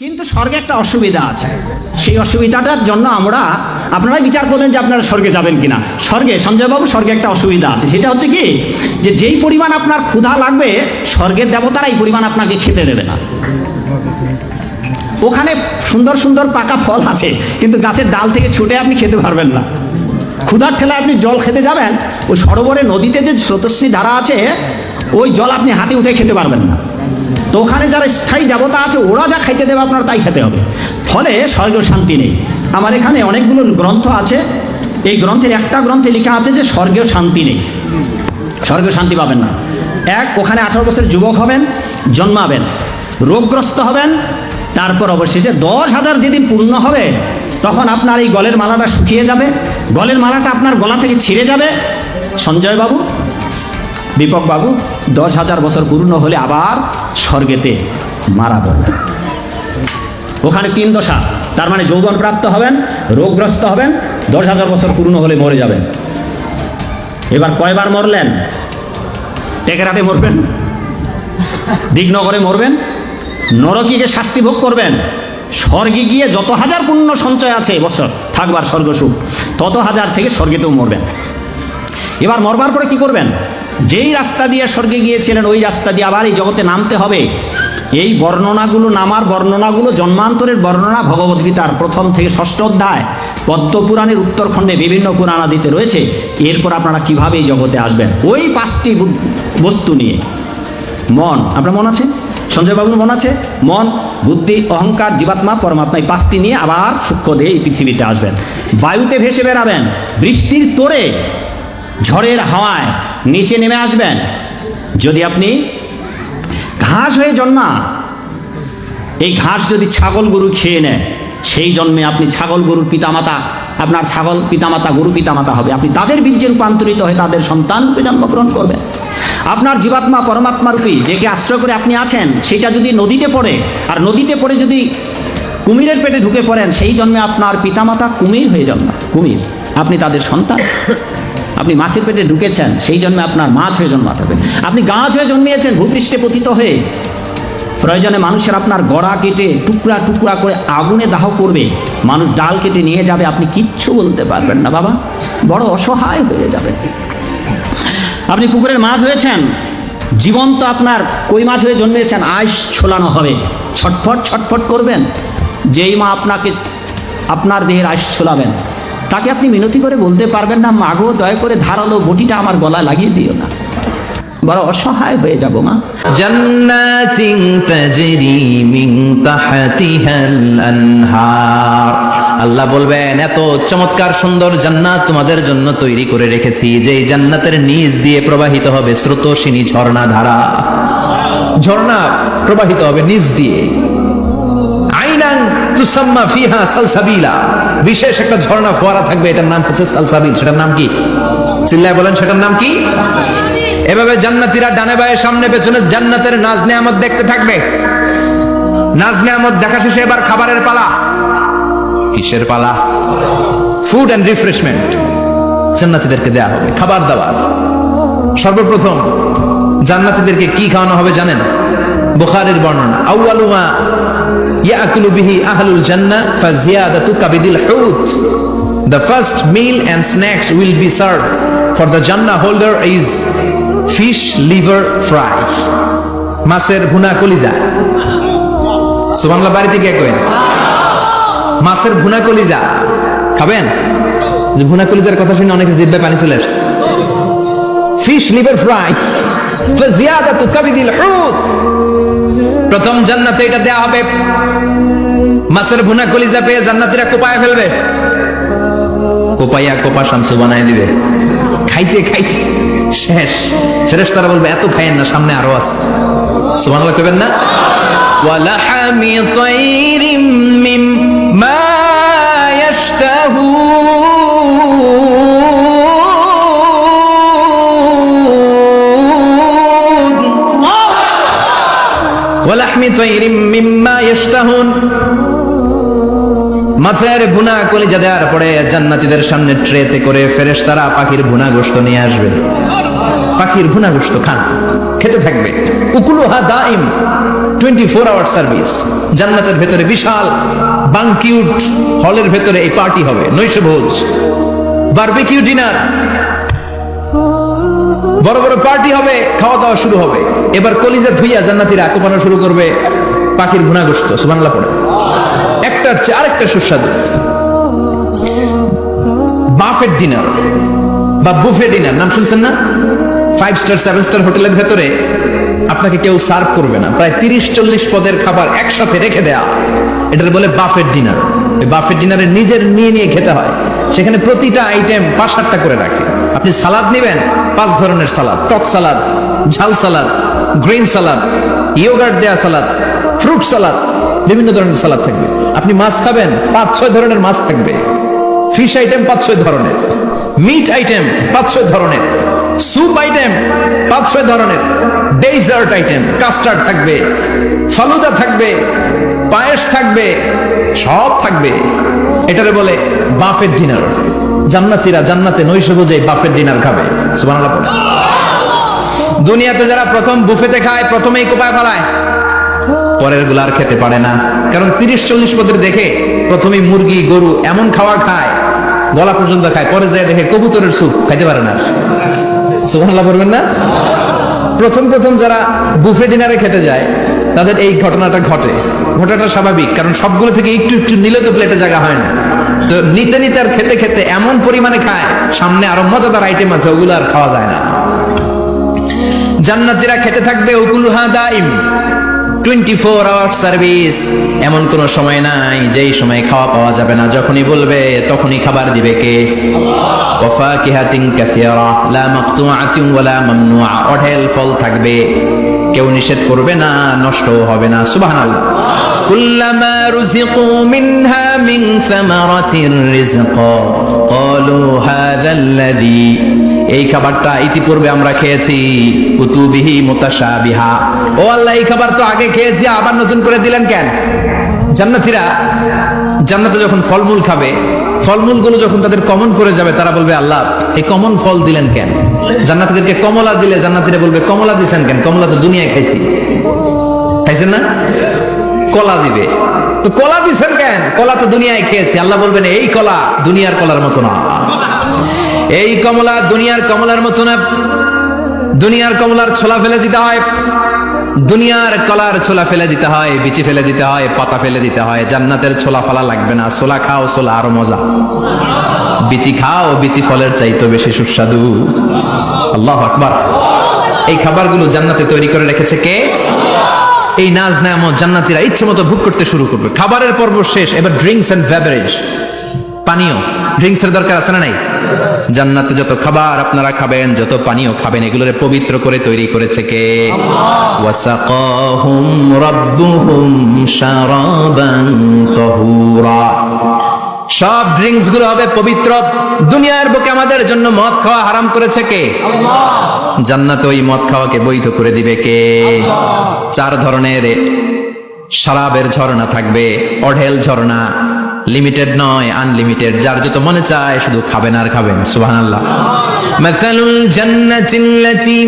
কিন্তু স্বর্গে একটা অসুবিধা আছে। সেই অসুবিধাটার জন্য আপনারাই বিচার করবেন যে আপনারা স্বর্গে যাবেন কিনা। স্বর্গে, সঞ্জয়বাবু, স্বর্গে একটা অসুবিধা আছে। সেটা হচ্ছে কি, যে যেই পরিমাণ আপনার ক্ষুধা লাগবে স্বর্গের দেবতারা এই পরিমাণ আপনাকে খেতে দেবে না। ওখানে সুন্দর সুন্দর পাকা ফল আছে, কিন্তু গাছের ডাল থেকে ছুটে আপনি খেতে পারবেন না। ক্ষুধার ঠেলায় আপনি জল খেতে যাবেন, ওই সরোবরে নদীতে যে স্রোতস্বিনী ধারা আছে, ওই জল আপনি হাতে উঠে খেতে পারবেন না। তো ওখানে যারা স্থায়ী দেবতা আছে ওরা যা খাইতে দেবে আপনার তাই খেতে হবে। ফলে স্বর্গেও শান্তি নেই। আমার এখানে অনেকগুলো গ্রন্থ আছে, এই গ্রন্থের একটা গ্রন্থে লেখা আছে যে স্বর্গেও শান্তি নেই, স্বর্গেও শান্তি পাবেন না। ওখানে 18 বছর যুবক হবেন, জন্মাবেন, রোগগ্রস্ত হবেন, তারপর অবশেষে 10,000 যেদিন পূর্ণ হবে তখন আপনার এই গলের মালাটা শুকিয়ে যাবে, গলের মালাটা আপনার গলা থেকে ছিঁড়ে যাবে। সঞ্জয় বাবু, দীপক বাবু, 10,000 বছর পূর্ণ হলে আবার স্বর্গেতে মারা পড়বে। ওখানে 3 দশা, তার মানে যৌবন প্রাপ্ত হবেন, রোগগ্রস্ত হবেন, 10,000 বছর পূর্ণ হলে মরে যাবেন। এবার কয়বার মরলেন? টেকেরাটে মরবেন, দিগনগরে মরবেন, নরকীকে শাস্তি ভোগ করবেন, স্বর্গে গিয়ে যত হাজার পুণ্য সঞ্চয় আছে বছর থাকবার স্বর্গ সুখ, তত হাজার থেকে স্বর্গেতেও মরবেন। এবার মরবার পরে কি করবেন? যেই রাস্তা দিয়ে স্বর্গে গিয়েছিলেন ওই রাস্তা দিয়ে আবার এই জগতে নামতে হবে। এই বর্ণনাগুলো, নামার বর্ণনাগুলো জন্মান্তরের বর্ণনা ভগবদ্গীতার 1 থেকে 6 অধ্যায়, পদ্মপুরাণের উত্তরখণ্ডে বিভিন্ন পুরাণাদিতে রয়েছে। এরপর আপনারা কিভাবে এই জগতে আসবেন, ওই 5টি বস্তু নিয়ে। মন, আপনার মন আছে? সঞ্জয়বাবুর মন আছে? মন, বুদ্ধি, অহংকার, জীবাত্মা, পরমাত্মা, এই 5টি নিয়ে আবার সূক্ষ্ম দেহে এই পৃথিবীতে আসবেন। বায়ুতে ভেসে বেড়াবেন, বৃষ্টির তোড়ে, ঝড়ের হাওয়ায় নিচে নেমে আসবেন। যদি আপনি ঘাস হয়ে জন্মা, এই ঘাস যদি ছাগল গরু খেয়ে নেয়, সেই জন্মে আপনি ছাগল গরুর পিতামাতা, আপনার ছাগল পিতামাতা গরু পিতামাতা হবে। আপনি তাদের বীর্যে রূপান্তরিত হয়ে তাদের সন্তান রূপে জন্মগ্রহণ করবেন। আপনার জীবাত্মা পরমাত্মা রূপী যেকে আশ্রয় করে আপনি আছেন, সেটা যদি নদীতে পড়ে, আর নদীতে পড়ে যদি কুমিরের পেটে ঢুকে পড়েন, সেই জন্মে আপনার পিতামাতা কুমির হয়ে জন্মা, কুমির, আপনি তাদের সন্তান। আপনি মাছের পেটে ঢুকেছেন, সেই জন্মে আপনার মাছ হয়ে জন্মাতে হবে। আপনি গাছ হয়ে জন্মিয়েছেন, ভূপৃষ্ঠে পতিত হয়ে, প্রয়োজনে মানুষের আপনার গড়া কেটে টুকরা টুকরা করে আগুনে দাহ করবে, মানুষ ডাল কেটে নিয়ে যাবে, আপনি কিচ্ছু বলতে পারবেন না বাবা, বড় অসহায় হয়ে যাবে। আপনি পুকুরের মাছ হয়েছেন, জীবন্ত আপনার কই মাছ হয়ে জন্মেছেন, আইস ছোলানো হবে, ছটফট ছটফট করবেন। যেই মা আপনাকে আপনার দেহের আইস ছোলাবেন, তাকে আপনি মিনতি করে বলতে পারবেন না, মাগো দয়া করে ধারালো বটিটা আমার গলায় লাগিয়ে দিও না, বড় অসহায় হয়ে যাব মা। জান্নাতিন তাজরি মিন তাহতিহাল আনহার, আল্লাহ বলবেন এত চমৎকার সুন্দর জান্নাত তোমাদের জন্য তৈরি করে রেখেছি, যে জান্নাতের নিচ দিয়ে প্রবাহিত হবে স্রোতস্বিনী ঝর্ণা ধারা। ঝর্ণা প্রবাহিত হবে নিচ দিয়ে। আইনান তুসাম্মা ফিহা সালসাবিলা, বিশেষ একটা ঝর্ণা ফোয়ারা থাকবে, এটার নাম হচ্ছে সালসাবিল। সেটার নাম কি? চিল্লায় বলেন, সেটার নাম কি? এভাবে জান্নাতীরা ডানে বায়ে সামনে পেছনে জান্নাতের নাজ নেয়ামত দেখতে থাকবে। নাজ নেয়ামত দেখা শেষে এবার খাবারের পালা। কিসের পালা? ফুড এন্ড রিফ্রেশমেন্ট জান্নাতীদেরকে দেয়া হবে, খাবার দাবার। সর্বপ্রথম জান্নাতীদেরকে কি খাওয়ানো হবে জানেন? বুখারীর বর্ণনা, আউয়ালু মা ইয়াকুলু বিহি আহলুল জান্নাহ ফাজিয়াদাতু কাবিদিল হুত, the first meal and snacks will be served for the Jannah holder is fish liver fry, মাছের ভুনা কলিজা। সুবহানাল্লাহ, বাড়িতে কে করেন? মাছের ভুনা কলিজা খাবেন? যে ভুনা কলিজার কথা শুনে অনেকে জিহ্বায় পানি চলে আসছে। ফিশ লিভার ফ্রাই ফাজিয়াদাতু কাবিদিল হুত, প্রথম জান্নাতে এটা দেয়া হবে। মাছের ভুনা কলিজা পেয়ে জান্নাতীরা কোপায় ফেলবে, কোপাইয়া কোপা শামসু বানায় দিবে। খাইতে খাইতে শেষ, ফেরেশতারা বলবে এত খাইয়েন না, সামনে আরো আছে। সুবহানাল্লাহ কইবেন না? ওয়ালাহামি তাইরিম মিম্মা ইয়াশতাহুন, ওয়ালাহমি তাইরিম মিম্মা ইয়াশতাহুন, মাছের ভুনা কলিজা দেওয়ার পরে জান্নাতীদের সামনে ট্রেতে করে ফেরেশতারা পাখির ভুনা গোশত নিয়ে আসবে। পাখির ভুনা গোশত খান, খেতে থাকবে। উকুলুহা দাইম, 24 আওয়ার সার্ভিস। জান্নাতের ভেতরে বিশাল বানকিউট হলের ভেতরে এই পার্টি হবে, নৈশভোজ, বারবিকিউ ডিনার, বড় বড় পার্টি হবে, খাওয়া দাওয়া শুরু হবে। এবার কলিজা ধুইয়া জান্নাতীরা কোপানো শুরু করবে পাখির ভুনা গোশত, সুবহানাল্লাহ পড়ে। একটার চেয়ে আরেকটা সুস্বাদু। বাফেট ডিনার বা বুফে ডিনার নাম শুনছেন না? 5 স্টার 7 স্টার হোটেলের ভেতরে আপনাকে কেউ সার্ভ করবে না, প্রায় 30-40 পদের খাবার একসাথে রেখে দেয়া, এটার বলে বাফেট ডিনার। এই বাফেট ডিনারে নিজের নিয়ে খেতে হয়। সেখানে প্রতিটা আইটেম 5-7টা করে রাখে। আপনি সালাদ নেবেন, 5 ধরনের সালাদ, টক সালাদ, ঝাল সালাদ, গ্রিন সালাদ, ইয়োগার্ট দেয়া সালাদ, ফ্রুট সালাদ, বিভিন্ন ধরনের সালাদ থাকবে। আপনি মাছ খাবেন, 5-6 ধরনের মাছ থাকবে। ফিশ আইটেম 5-6 ধরনের, মিট আইটেম 5-6 ধরনের, স্যুপ আইটেম 5-6 ধরনের, ডেজার্ট আইটেম, কাস্টার্ড থাকবে, ফালুদা থাকবে, পায়েস থাকবে, সব থাকবে। এটারে বলে বাফেট ডিনার। জান্নাতীরা জান্নাতে নৈশভোজে বাফেট ডিনার খাবে, সুবহানাল্লাহ। দুনিয়াতে যারা প্রথম বুফেতে খায়, প্রথমেই কোপায় ফেলায়, পরের গুলা আর খেতে পারে না। কারণ 30-40 পদের দেখে প্রথমেই মুরগি গরু এমন খাওয়া খায়, গলা পর্যন্ত খায়, পরে যায় দেখে কবুতরের স্যুপ খাইতে পারে না। সুবহানাল্লাহ বলবেন না? প্রথম যারা বুফে ডিনারে খেতে যায় তাদের এই ঘটনাটা ঘটে। ঘটনাটা স্বাভাবিক, কারণ সবগুলো থেকে একটু একটু নিলে তো প্লেটে জায়গা হয় না। তো নিতে নিতে আর খেতে খেতে এমন পরিমাণে খায়, সামনে আরো মজাদার আইটেম আছে, ওগুলো আর খাওয়া যায় না। জান্নাতীরা খেতে থাকবে উকুলুহা দাইম, 24 আওয়ার সার্ভিস। এমন কোন সময় নাই যেই সময় খাওয়া পাওয়া যাবে না। যখনই বলবে তখনই খাবার দিবে কে? ওয়াফাকিহাতিন কাসীরা লা মাকতুআতিন ওয়ালা মামনুআ। অঢেল ফল থাকবে, কেউ নিষেধ করবে না, নষ্ট হবে না, সুবহানাল্লাহ। কুল্লামা রুজিকু মিনহা মিন সামারাতির রিজকা ক্বালু হাযাল্লাযী, এই খাবারটা ইতিপূর্বে আমরা খেয়েছি, কুতুবিহি মুতাশাবিহা, ও আল্লাহ এই খাবার তো আগে খেয়েছি, আবার নতুন করে দিলেন কেন? জান্নাতীরা জান্নাতে যখন ফলমূল খাবে, ফলমূলগুলো যখন তাদের কমন করে যাবে, তারা বলবে আল্লাহ এই কমন ফল দিলেন কেন? জান্নাতীদেরকে কমলা দিলে জান্নাতীরা বলবে কমলা দিছেন কেন? কমলা তো দুনিয়ায় খাইছি, খাইছেন না? কলা দিবে, তো কলা দিছেন কেন? কলা তো দুনিয়ায় খেয়েছি। আল্লাহ বলবেন এই কলা দুনিয়ার কলার মতো না, এই কমলা দুনিয়ার কমলার মতো না। দুনিয়ার কমলার ছোলা ফেলে দিতে হয়, দুনিয়ার কলার ছোলা ফেলে দিতে হয়, বিচি ফেলে দিতে হয়, পাতা ফেলে দিতে হয়। জান্নাতের ছোলা ফেলা লাগবে না, ছোলা খাও, ছোলা আরো মজা। বিচি খাও, বিচি ফলের চাইতে বেশি সুস্বাদু। আল্লাহু আকবার। এই খাবারগুলো জান্নাতে তৈরি করে রেখেছে কে? এই নাজ নেয়ামত জান্নাতীরা ইচ্ছে মতো ভোগ করতে শুরু করবে। খাবারের পর্ব শেষ, এবার ড্রিঙ্কস এন্ড বেভারেজ, পানীয়। ড্রিঙ্কস এর দরকার আছে না নাই? জান্নাতে যত খাবার আপনারা খাবেন, যত পানীয় খাবেন, এগুলোরে পবিত্র করে তৈরি করেছে কে? ওয়াসাকাহুম রাব্বুহুম শারাবান তাহুরা। সব ড্রিঙ্কস গুলো হবে পবিত্র। দুনিয়ার বুকে আমাদের জন্য মদ খাওয়া হারাম করেছে কে? আল্লাহ। জান্নাতে ওই মদ খাওয়াকে বৈধ করে দিবে কে? 4 ধরনের শরাবের ঝর্ণা থাকবে, অঢেল ঝর্ণা, লিমিটেড নয়, আনলিমিটেড। যার যত মনে চায় শুধু খাবেন আর খাবেন, সুবহানাল্লাহ। মাসালুল জান্নাতিল্লাতী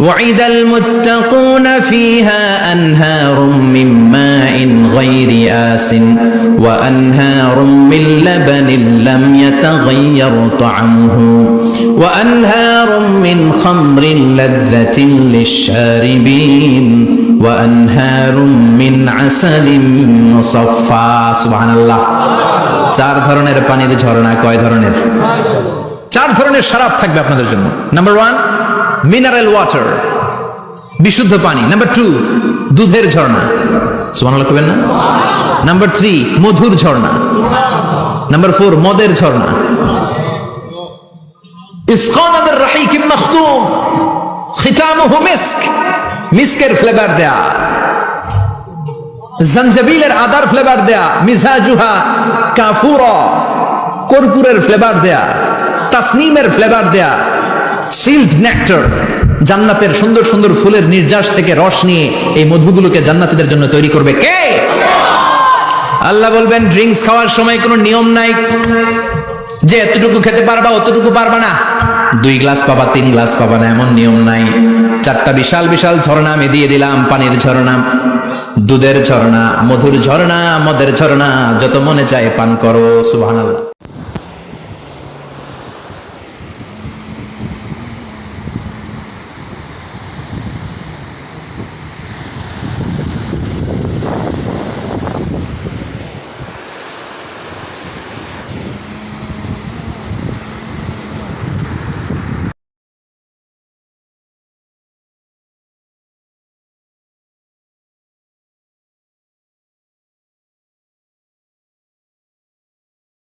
ওয়াইদাল মুত্তাকুনা ফিহা আনহারুম মিন মাইন গায়রি আসিন ওয়া আনহারুম মিন লাবানিন লাম ইয়াতাগায়্যার তা'আমুহু ওয়া আনহারুম মিন খামরিন লাযযাতিন লিশ-শারিবিন ওয়া আনহারুম মিন আসালিন মুসাফফা। সুবহানাল্লাহ। 4 ধরনের পানির ঝর্ণা। কয় ধরনের? 4 ধরনের শরাব থাকবে আপনাদের জন্য। নাম্বার 1 মিনারেল ওয়াটার, বিশুদ্ধ পানি। নাম্বার 2 দুধের ঝর্ণা, সুবহানাল্লাহ করবেন না? নাম্বার 3 মধুর ঝর্ণা। নাম্বার 4 মদের ঝর্ণা। ইসকানা বির রাহিকিম মাখতুম খিতামুহু মিস্ক, মিস্কের ফ্লেভার দেয়া, জঞ্জাবিলের আদার ফ্লেভার দেয়া, মিজাজুহা কাফুরা, কর্পূরের ফ্লেভার দেয়া, তাসনিমের ফ্লেভার দেয়া, সিল্ড নেক্টার, জান্নাতের সুন্দর সুন্দর ফুলের নির্যাস থেকে রস নিয়ে এই মধুগুলোকে জান্নাতীদের জন্য তৈরি করবে কে? আল্লাহ বলবেন ড্রিঙ্কস খাওয়ার সময় কোনো নিয়ম নাই যে এতটুকু খেতে পারবা অতটুকু পারবা না, 2 গ্লাস পাবা 3 গ্লাস পাবা না, এমন নিয়ম নাই। 4টা বিশাল বিশাল ঝর্ণা আমি দিয়ে দিলাম, পানির ঝর্ণা। দুধের ঝর্ণা, মধুর ঝর্ণা, মদের ঝর্ণা, যত মনে চায় পান করো। সুবহানাল্লাহ।